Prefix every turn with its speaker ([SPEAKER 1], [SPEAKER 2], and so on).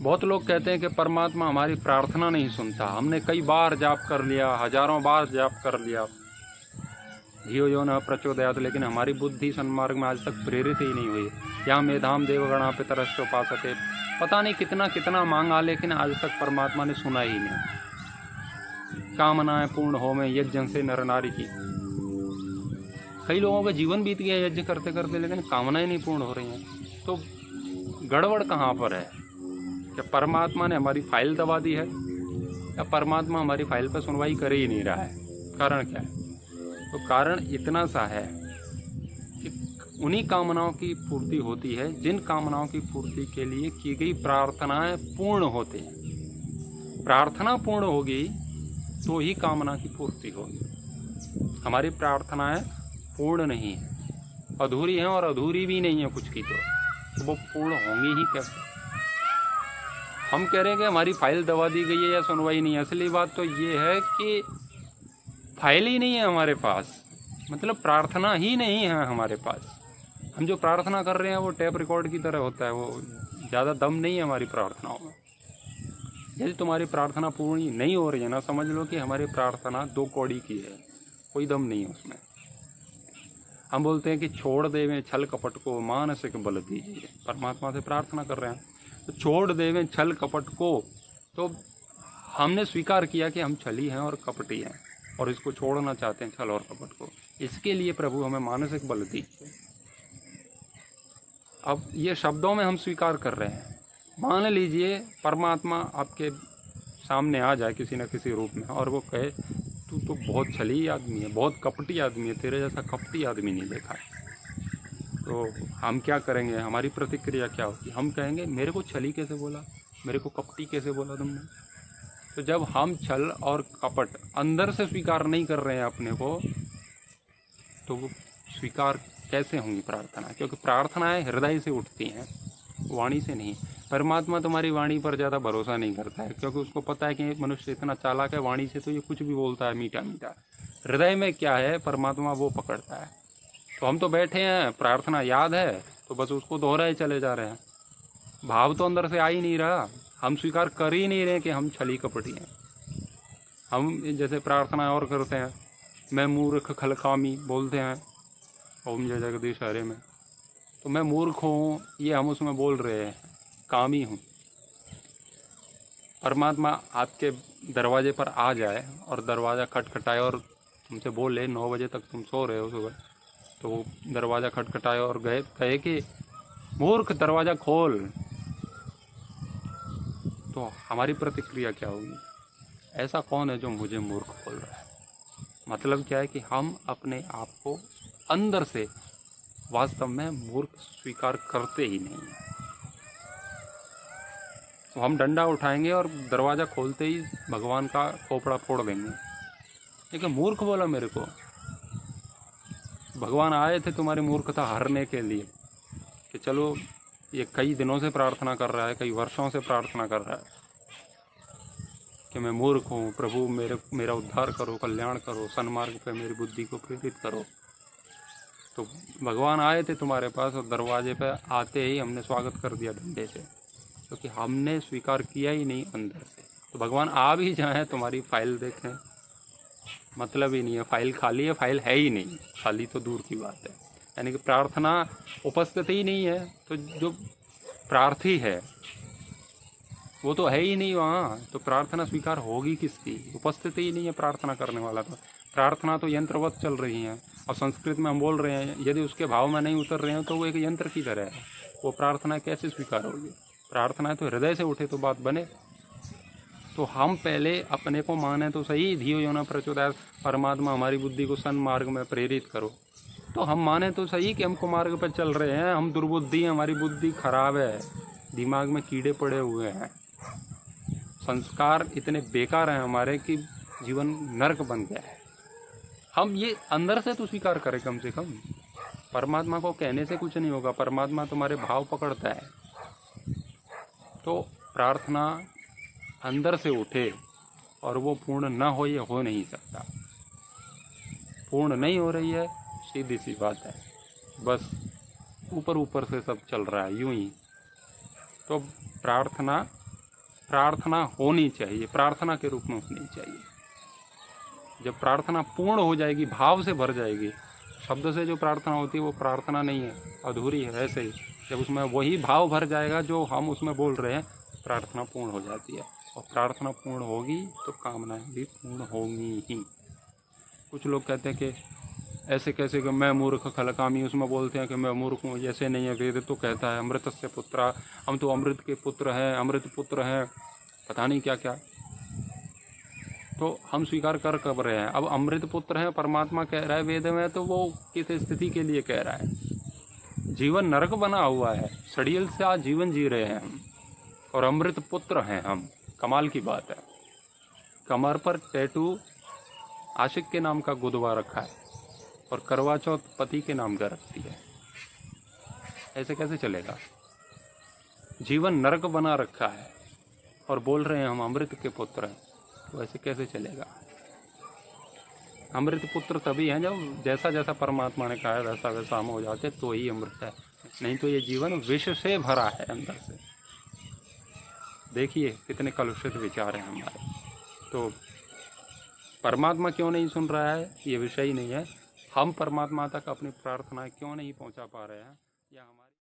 [SPEAKER 1] बहुत लोग कहते हैं कि परमात्मा हमारी प्रार्थना नहीं सुनता। हमने कई बार जाप कर लिया, हजारों बार जाप कर लिया, धियो यो न प्रचोदयात्, लेकिन हमारी बुद्धि सन्मार्ग में आज तक प्रेरित ही नहीं हुई। या मेधाम देवगणा पितरश्च उपासते, पता नहीं कितना कितना मांगा, लेकिन आज तक परमात्मा ने सुना ही नहीं। कामनाएं पूर्ण हो में यज्ञ से नर नारी की। कई लोगों का जीवन बीत गया यज्ञ करते करते, लेकिन कामनाएं नहीं पूर्ण हो रही हैं। तो गड़बड़ कहाँ पर है? क्या परमात्मा ने हमारी फाइल दबा दी है, या परमात्मा हमारी फाइल पर सुनवाई कर ही नहीं रहा है? कारण क्या है? तो कारण इतना सा है कि उन्हीं कामनाओं की पूर्ति होती है जिन कामनाओं की पूर्ति के लिए की गई प्रार्थनाएं पूर्ण होते हैं। प्रार्थना पूर्ण होगी तो ही कामना की पूर्ति होगी। हमारी प्रार्थनाएं पूर्ण नहीं है, अधूरी हैं, और अधूरी भी नहीं है कुछ की, तो वो पूर्ण होंगी ही कैसे? हम कह रहे हैं कि हमारी फाइल दबा दी गई है या सुनवाई नहीं है। असली बात तो ये है कि फाइल ही नहीं है हमारे पास, मतलब प्रार्थना ही नहीं है हमारे पास। हम जो प्रार्थना कर रहे हैं वो टेप रिकॉर्ड की तरह होता है, वो ज़्यादा दम नहीं है हमारी प्रार्थनाओं में। यदि तुम्हारी प्रार्थना पूर्ण नहीं हो रही है ना, समझ लो कि हमारी प्रार्थना 2 कौड़ी की है, कोई दम नहीं है उसमें। हम बोलते हैं कि छोड़ देवें छल कपट को, मानसिक बल दीजिए। परमात्मा से प्रार्थना कर रहे हैं तो छोड़ देवें छल कपट को। तो हमने स्वीकार किया कि हम छली हैं और कपटी हैं, और इसको छोड़ना चाहते हैं, छल और कपट को। इसके लिए प्रभु हमें मानसिक बल दीजिए। अब ये शब्दों में हम स्वीकार कर रहे हैं। मान लीजिए परमात्मा आपके सामने आ जाए किसी न किसी रूप में, और वो कहे तू तो बहुत छली आदमी है, बहुत कपटी आदमी है, तेरे जैसा कपटी आदमी नहीं देखा है। तो हम क्या करेंगे? हमारी प्रतिक्रिया क्या होगी? हम कहेंगे मेरे को छली कैसे बोला, मेरे को कपटी कैसे बोला तुमने? तो जब हम छल और कपट अंदर से स्वीकार नहीं कर रहे हैं अपने को, तो वो स्वीकार कैसे होंगी प्रार्थना? क्योंकि प्रार्थनाएं हृदय से उठती हैं, वाणी से नहीं। परमात्मा तुम्हारी वाणी पर ज़्यादा भरोसा नहीं करता है, क्योंकि उसको पता है कि मनुष्य इतना चालाक है, वाणी से तो ये कुछ भी बोलता है मीठा मीठा, हृदय में क्या है परमात्मा वो पकड़ता है। तो हम तो बैठे हैं, प्रार्थना याद है तो बस उसको दोहराए चले जा रहे हैं, भाव तो अंदर से आ ही नहीं रहा। हम स्वीकार कर ही नहीं रहे कि हम छली कपटी हैं। हम जैसे प्रार्थना और करते हैं, मैं मूर्ख खलकामी बोलते हैं ओम जय जगदीश हरे में, तो मैं मूर्ख हूँ ये हम उसमें बोल रहे हैं, कामी हूँ। परमात्मा आपके दरवाजे पर आ जाए और दरवाज़ा खटखटाए और तुमसे बोले 9 बजे तक तुम सो रहे हो सुबह, तो वो दरवाज़ा खटखटाए और कहे कि मूर्ख दरवाज़ा खोल, तो हमारी प्रतिक्रिया क्या होगी? ऐसा कौन है जो मुझे मूर्ख बोल रहा है? मतलब क्या है कि हम अपने आप को अंदर से वास्तव में मूर्ख स्वीकार करते ही नहीं हैं। तो हम डंडा उठाएंगे और दरवाज़ा खोलते ही भगवान का खोपड़ा फोड़ देंगे, लेकिन मूर्ख बोला मेरे को। भगवान आए थे तुम्हारी मूर्खता हरने के लिए, कि चलो ये कई दिनों से प्रार्थना कर रहा है, कई वर्षों से प्रार्थना कर रहा है कि मैं मूर्ख हूँ, प्रभु मेरा उद्धार करो, कल्याण करो, सन्मार्ग पे मेरी बुद्धि को प्रेरित करो। तो भगवान आए थे तुम्हारे पास और दरवाजे पे आते ही हमने स्वागत कर दिया डंडे से, क्योंकि हमने स्वीकार किया ही नहीं अंदर से। तो भगवान आ भी जाए तुम्हारी फाइल देखें, मतलब ही नहीं है, फाइल खाली है, फाइल है ही नहीं, खाली तो दूर की बात है। यानी कि प्रार्थना उपस्थित ही नहीं है, तो जो प्रार्थी है वो तो है ही नहीं वहाँ, तो प्रार्थना स्वीकार होगी किसकी? उपस्थित ही नहीं है प्रार्थना करने वाला। तो प्रार्थना तो यंत्रवत चल रही है, और संस्कृत में हम बोल रहे हैं, यदि उसके भाव में नहीं उतर रहे हैं तो वो एक यंत्र की तरह है, वो प्रार्थना कैसे स्वीकार होगी? प्रार्थना तो हृदय से उठे तो बात बने। तो हम पहले अपने को माने तो सही, धियो यो न प्रचोदयात्, परमात्मा हमारी बुद्धि को सन्मार्ग में प्रेरित करो। तो हम माने तो सही कि हम कुमार्ग पर चल रहे हैं, हम दुर्बुद्धि हैं, हमारी बुद्धि खराब है, दिमाग में कीड़े पड़े हुए हैं, संस्कार इतने बेकार हैं हमारे कि जीवन नरक बन गया है। हम ये अंदर से तो स्वीकार करें कम से कम। परमात्मा को कहने से कुछ नहीं होगा, परमात्मा तुम्हारे भाव पकड़ता है। तो प्रार्थना अंदर से उठे और वो पूर्ण न हो, ये हो नहीं सकता। पूर्ण नहीं हो रही है, सीधी सी बात है, बस ऊपर ऊपर से सब चल रहा है यूं ही। तो प्रार्थना प्रार्थना होनी चाहिए, प्रार्थना के रूप में होनी चाहिए। जब प्रार्थना पूर्ण हो जाएगी, भाव से भर जाएगी, शब्द से जो प्रार्थना होती है वो प्रार्थना नहीं है, अधूरी है। ऐसे ही जब उसमें वही भाव भर जाएगा जो हम उसमें बोल रहे हैं, प्रार्थना पूर्ण हो जाती है। और प्रार्थना पूर्ण होगी तो कामनाएं भी पूर्ण होंगी ही। कुछ लोग कहते हैं कि ऐसे कैसे कि मैं मूर्ख खलकामी, उसमें बोलते हैं कि मैं मूर्ख हूँ, ऐसे नहीं है। वेद तो कहता है अमृतस्य पुत्रा, हम तो अमृत के पुत्र हैं, अमृत पुत्र हैं, पता नहीं क्या क्या। तो हम स्वीकार कर रहे हैं। अब अमृत पुत्र है, परमात्मा कह रहा है वेद में, तो वो किस स्थिति के लिए कह रहा है? जीवन नरक बना हुआ है, सड़ियल से आज जीवन जी रहे हैं हम, और अमृत पुत्र हैं हम। कमाल की बात है। कमर पर टैटू आशिक के नाम का गुदवा रखा है और करवा चौथ पति के नाम का रखती है। ऐसे कैसे चलेगा? जीवन नरक बना रखा है और बोल रहे हैं हम अमृत के पुत्र हैं, तो ऐसे कैसे चलेगा? अमृत पुत्र तभी हैं जब जैसा जैसा परमात्मा ने कहा है वैसा वैसा हम हो जाते, तो ही अमृत है। नहीं तो ये जीवन विष से भरा है अंदर से। देखिए कितने कलुषित विचार हैं हमारे। तो परमात्मा क्यों नहीं सुन रहा है ये विषय ही नहीं है। हम परमात्मा तक अपनी प्रार्थनाएं क्यों नहीं पहुंचा पा रहे हैं, या हमारे